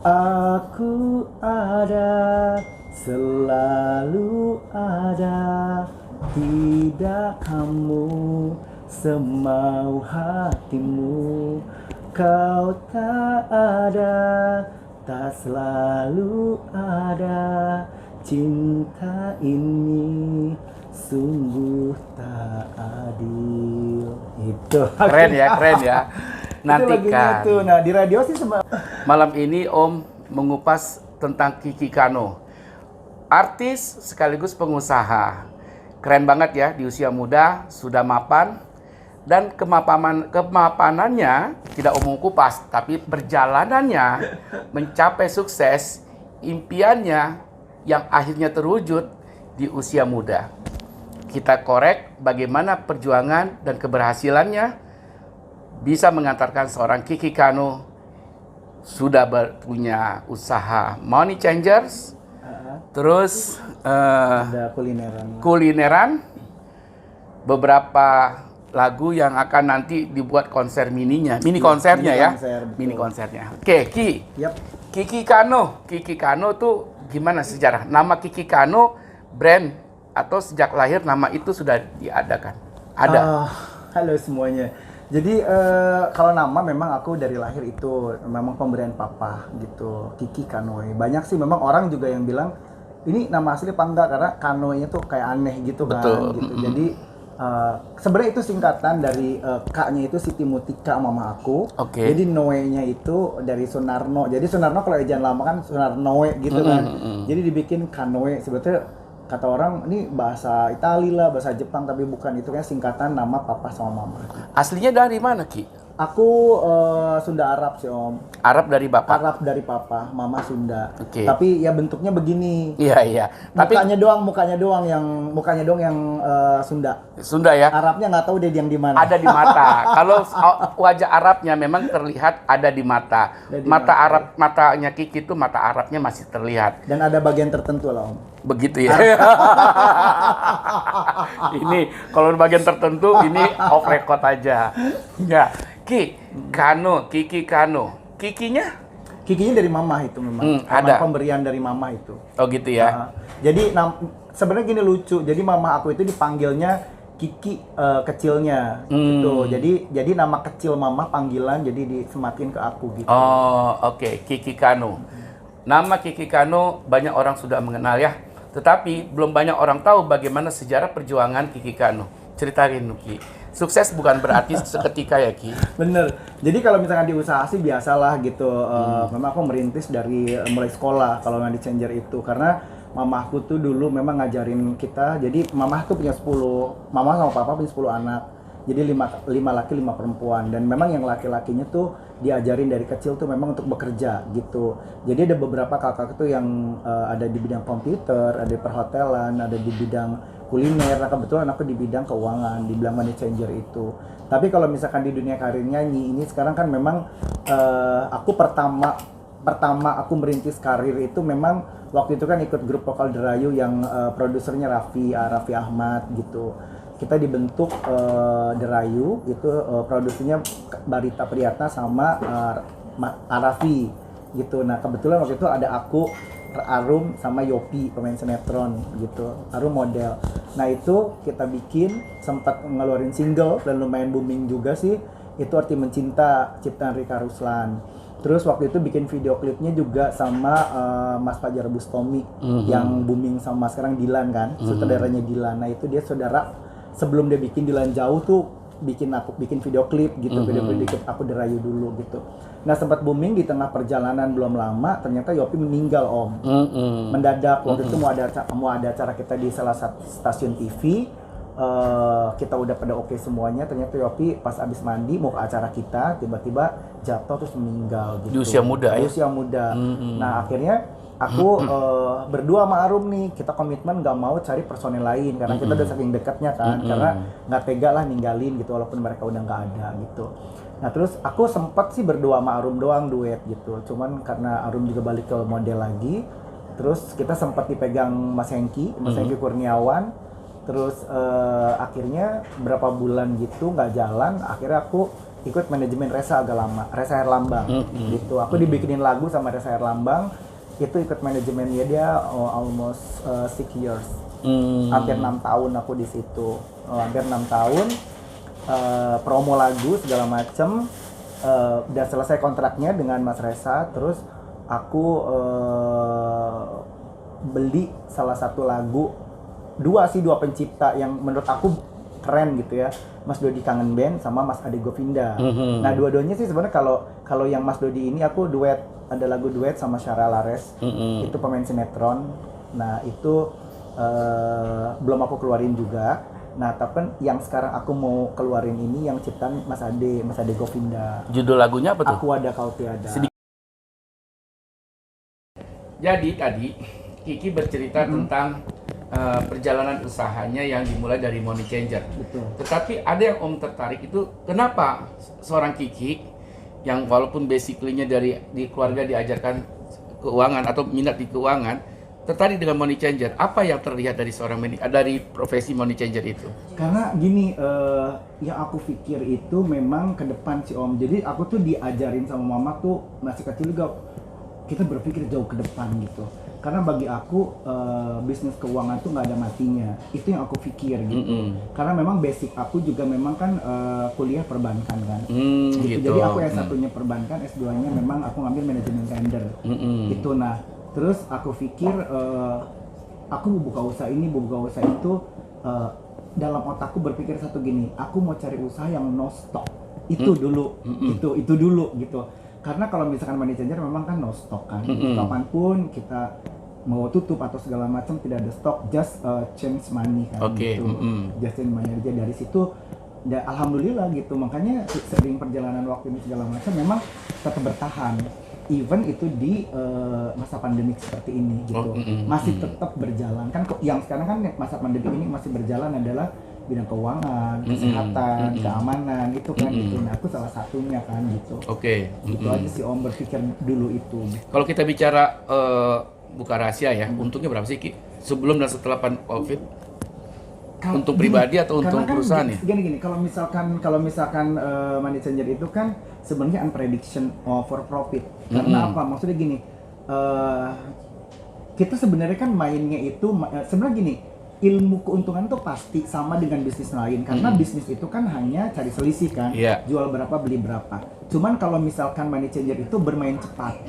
Aku ada, selalu ada, tidak kamu semau hatimu. Kau tak ada, tak selalu ada. Cinta ini sungguh tak adil. Itu Keren ya. Nantikan. Itu. Nah, di radio sih Malam ini Om mengupas tentang Kiki Kano. Artis sekaligus pengusaha. Keren banget ya, di usia muda sudah mapan. Dan kemapanannya tidak Om kupas, tapi perjalanannya mencapai sukses, impiannya yang akhirnya terwujud di usia muda. Kita korek bagaimana perjuangan dan keberhasilannya bisa mengantarkan seorang Kiki Kano sudah punya usaha Money Changers, terus ada kulineran, beberapa lagu yang akan nanti dibuat konser mini konsernya. Oke, Kiki Kano tuh gimana sejarah? Nama Kiki Kano brand atau sejak lahir nama itu sudah diadakan? Ada. Halo semuanya. Jadi kalau nama memang aku dari lahir itu memang pemberian papa gitu, Kiki Kanoe. Banyak sih memang orang juga yang bilang ini nama asli apa enggak, karena Kanoe-nya tuh kayak aneh gitu kan. Betul. Gitu. Jadi sebenarnya itu singkatan dari K-nya itu Siti Mutika mama aku. Oke. Jadi Noe-nya itu dari Sunarno. Jadi Sunarno kalau ejaan lama kan Sunarnoe gitu kan. Jadi dibikin Kanoe. Sebetulnya kata orang ini bahasa Itali lah, bahasa Jepang, tapi bukan, itu kan singkatan nama papa sama mama. Aslinya dari mana, Ki? Aku Sunda Arab sih, Om. Arab dari bapak? Arab dari papa, mama Sunda. Oke. Tapi ya bentuknya begini. Iya. Tapi mukanya doang yang Sunda. Sunda ya? Arabnya nggak tahu deh yang di mana. Ada di mata. Kalau wajah Arabnya memang terlihat ada di mata. Matanya Kiki itu mata Arabnya masih terlihat. Dan ada bagian tertentu lah, Om. Begitu ya. Ini kalau bagian tertentu ini off record aja. Ya. Kiki Kano. Kikinya dari mama itu memang. Ada pemberian dari mama itu. Oh gitu ya. Jadi sebenarnya gini lucu. Jadi mama aku itu dipanggilnya Kiki kecilnya gitu. Jadi nama kecil mama panggilan, jadi disemakin ke aku gitu. Oh, oke. Kiki Kano. Nama Kiki Kano banyak orang sudah mengenal ya. Tetapi belum banyak orang tahu bagaimana sejarah perjuangan Kiki Kano. Ceritain, Ki. Sukses bukan berarti seketika ya, Ki. Bener. Jadi kalau misalkan di usaha sih biasalah gitu. Memang aku merintis dari mulai sekolah kalau Money Changer itu. Karena mamaku tuh dulu memang ngajarin kita. Jadi mama tuh punya 10, mama sama papa punya 10 anak. Jadi 5 laki 5 perempuan. Dan memang yang laki-lakinya tuh diajarin dari kecil tuh memang untuk bekerja gitu. Jadi ada beberapa kakak tuh yang ada di bidang komputer, ada di perhotelan, ada di bidang kuliner. Nah kebetulan aku di bidang keuangan, di bidang Money Changer itu. Tapi kalau misalkan di dunia karir nyanyi ini sekarang kan memang aku pertama aku merintis karir itu memang waktu itu kan ikut grup vokal Derayu yang produsernya Raffi Ahmad gitu. Kita dibentuk Derayu itu produsernya Barita Priyatna sama Arafi gitu. Nah kebetulan waktu itu ada aku, Arum sama Yopi pemain sinetron gitu, Arum model. Nah itu kita bikin, sempat ngeluarin single dan lumayan booming juga sih. Itu Arti Mencinta ciptaan Rika Ruslan. Terus waktu itu bikin video klipnya juga sama Mas Fajar Bustomi yang booming sama sekarang Dilan kan, sutradaranya Dilan. Nah itu dia saudara, sebelum dia bikin Dilan Jauh tuh bikin video klip gitu, video klip aku Derayu dulu gitu. Nah sempat booming, di tengah perjalanan belum lama ternyata Yopi meninggal, Om. Mendadak. Waktu itu mau ada acara kita di salah satu stasiun TV. Kita udah pada oke semuanya, ternyata Yopi pas abis mandi mau ke acara kita tiba-tiba jatuh terus meninggal gitu. Di usia muda ya? Usia muda. Nah akhirnya aku berdua sama Arum nih, kita komitmen gak mau cari personel lain karena kita udah saking dekatnya kan, karena gak tega lah ninggalin gitu walaupun mereka udah gak ada gitu. Nah terus aku sempat sih berdua sama Arum doang duet gitu, cuman karena Arum juga balik ke model lagi, terus kita sempat dipegang Mas Hengki Kurniawan. Terus akhirnya berapa bulan gitu nggak jalan, akhirnya aku ikut manajemen Reza agak lama, Reza Herlambang gitu. Aku dibikinin lagu sama Reza Herlambang, itu ikut manajemennya dia almost 6 years. Hampir 6 tahun aku di situ. Hampir 6 tahun promo lagu segala macem. Udah selesai kontraknya dengan Mas Reza, terus aku beli salah satu lagu, dua pencipta yang menurut aku keren gitu ya, Mas Dodi Kangen Band sama Mas Ade Govinda. Nah dua-duanya sih sebenarnya kalau yang Mas Dodi ini aku duet, ada lagu duet sama Syara Lares, itu pemain sinetron. Nah itu belum aku keluarin juga. Nah tapi yang sekarang aku mau keluarin ini yang ciptaan Mas Ade Govinda. Judul lagunya apa tuh? Aku Ada Kau Tiada. Jadi tadi Kiki bercerita tentang perjalanan usahanya yang dimulai dari Money Changer. Betul. Tetapi ada yang Om tertarik itu, kenapa seorang Kiki yang walaupun basically-nya di keluarga diajarkan keuangan atau minat di keuangan, tertarik dengan Money Changer? Apa yang terlihat dari dari profesi Money Changer itu? Karena gini, yang aku pikir itu memang ke depan sih Om. Jadi aku tuh diajarin sama mama tuh masih kecil juga, kita berpikir jauh ke depan gitu. Karena bagi aku bisnis keuangan tuh nggak ada matinya. Itu yang aku pikir gitu. Karena memang basic aku juga memang kan kuliah perbankan kan. Gitu. Jadi aku S1-nya perbankan, S2-nya memang aku ngambil manajemen tender. Itu nah. Terus aku pikir aku mau buka usaha ini, mau buka usaha itu. Dalam otakku berpikir satu gini, aku mau cari usaha yang no stock. Itu dulu, itu dulu gitu. Karena kalau misalkan Money Changer memang kan no stock kan. Kapanpun kita mau tutup atau segala macam tidak ada stok, just change money kan. Gitu. Just change money aja dari situ. Alhamdulillah gitu. Makanya sering perjalanan waktu ini segala macam memang tetap bertahan. Even itu di masa pandemik seperti ini gitu. Masih tetap berjalan. Kan yang sekarang kan masa pandemik ini masih berjalan adalah bidang keuangan, kesehatan, keamanan, itu kan gitu. Nah, aku salah satunya kan gitu. Gitu aja sih Om berpikir dulu itu. Kalau kita bicara buka rahasia ya, untungnya berapa sih Ki? Sebelum dan setelah COVID? Untuk pribadi atau untuk perusahaan ya? Gini, kalau misalkan Money Changer itu kan sebenarnya unprediction for profit. Karena apa? Maksudnya gini, kita sebenarnya kan mainnya itu sebenarnya gini, ilmu keuntungan tuh pasti sama dengan bisnis lain karena bisnis itu kan hanya cari selisih kan, jual berapa beli berapa. Cuman kalau misalkan Money Changer itu bermain cepat,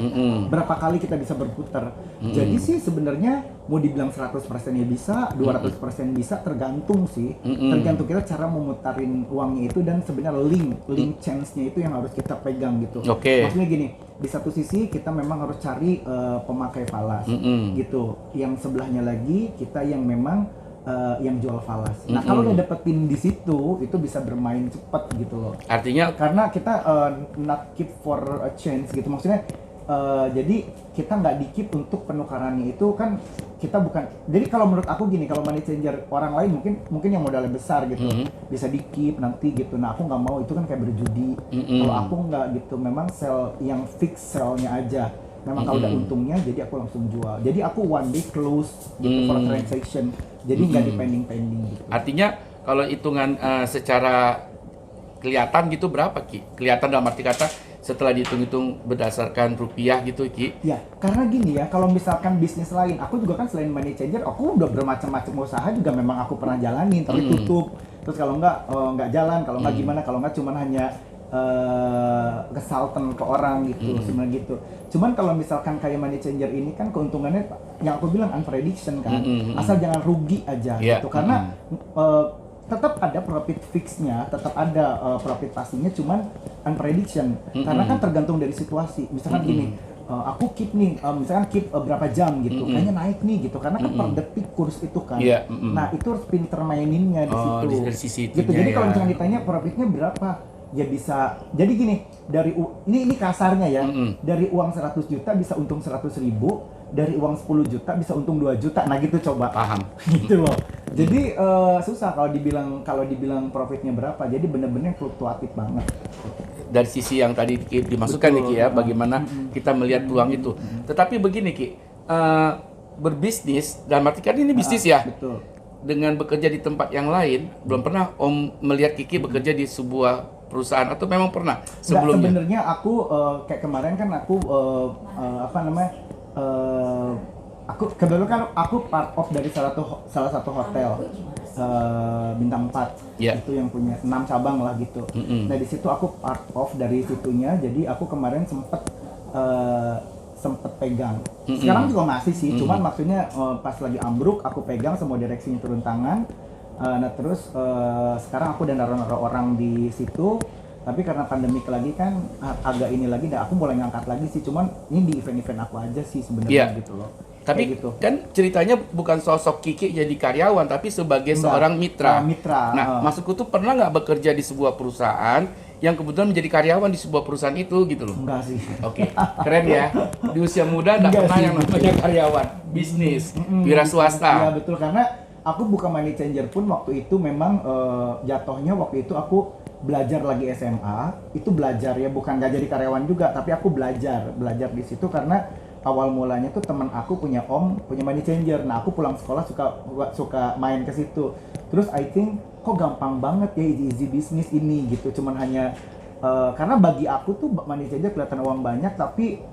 berapa kali kita bisa berputar. Jadi sih sebenarnya mau dibilang 100% ya bisa, 200% bisa, tergantung sih. Tergantung kita cara memutarin uangnya itu dan sebenarnya link chance-nya itu yang harus kita pegang gitu. Maksudnya gini, di satu sisi kita memang harus cari pemakai falas gitu. Yang sebelahnya lagi kita yang memang yang jual falas. Nah kalau udah dapetin di situ itu bisa bermain cepat gitu loh. Artinya karena kita not keep for a change gitu. Maksudnya jadi kita nggak di-keep untuk penukarannya itu kan kita bukan. Jadi kalau menurut aku gini, kalau Money Changer orang lain mungkin yang modalnya besar gitu bisa di-keep nanti gitu. Nah aku nggak mau, itu kan kayak berjudi. Kalau aku nggak gitu, memang sell yang fix sellnya aja. Memang kalau udah untungnya jadi aku langsung jual. Jadi aku one day close gitu for transaction. Jadi nggak di pending gitu. Artinya kalau hitungan secara kelihatan gitu berapa Ki? Kelihatan dalam arti kata setelah dihitung-hitung berdasarkan rupiah gitu Ki? Ya, karena gini ya, kalau misalkan bisnis lain, aku juga kan selain Money Changer, aku udah bermacam-macam usaha juga memang aku pernah jalanin, tapi tutup. Terus kalau nggak jalan, kalau nggak gimana, kalau nggak cuman hanya consultant ke orang gitu, sebenarnya gitu. Cuman kalau misalkan kayak Money Changer ini kan keuntungannya yang aku bilang unprediction kan, asal jangan rugi aja gitu. Karena tetap ada profit fixnya, tetap ada profit pastinya, cuman unprediction. Karena kan tergantung dari situasi. Misalkan gini, aku keep nih, misalkan keep berapa jam gitu, kayaknya naik nih gitu, karena kan per detik kurs itu kan. Nah itu harus pinter maininnya di situ. Dari sisi gitu. Jadi kalau misalkan ditanya profitnya berapa, ya bisa. Jadi gini, dari ini kasarnya ya, dari uang 100 juta bisa untung 100.000, dari uang 10 juta bisa untung 2 juta. Nah gitu coba. Paham. Gitu loh. Jadi susah kalau dibilang profitnya berapa. Jadi bener-bener fluktuatif banget. Dari sisi yang tadi dimasukkan nih Ki ya, bagaimana kita melihat peluang itu. Tetapi begini Ki, berbisnis, dan arti kan ini bisnis ya. Betul. Dengan bekerja di tempat yang lain, belum pernah Om melihat Kiki bekerja di sebuah perusahaan atau memang pernah Nggak, sebelumnya? sebenarnya aku kayak kemarin kan aku apa namanya aku kebetulan kan aku part of dari salah satu hotel bintang 4 Ya. itu yang punya 6 cabang lah gitu. Mm-mm. Nah di situ aku part of dari situnya, jadi aku kemarin sempet pegang. Sekarang juga masih sih, cuman maksudnya pas lagi ambruk aku pegang, semua direksinya turun tangan. Nah terus sekarang aku udah naruh orang di situ, tapi karena pandemik lagi kan agak ini lagi, dan aku mulai ngangkat lagi sih, cuman ini di event-event aku aja sih sebenarnya Iya. gitu loh. Tapi Kayak gitu. kan ceritanya bukan sosok Kiki jadi karyawan, tapi sebagai Enggak. seorang mitra. Mitra. Nah, maksudku tuh pernah nggak bekerja di sebuah perusahaan yang kebetulan menjadi karyawan di sebuah perusahaan itu gitu loh? Enggak sih. Oke, keren ya. Di usia muda nggak Enggak pernah sih. yang namanya karyawan, bisnis, wira Iya swasta. betul, karena aku bukan money changer pun waktu itu memang jatuhnya waktu itu aku belajar lagi SMA, itu belajar ya, bukan nggak jadi karyawan juga, tapi aku belajar di situ karena awal mulanya tuh teman aku punya punya money changer. Nah aku pulang sekolah suka main ke situ. Terus I think kok gampang banget ya easy bisnis ini gitu. Cuman hanya karena bagi aku tuh money changer kelihatan uang banyak, tapi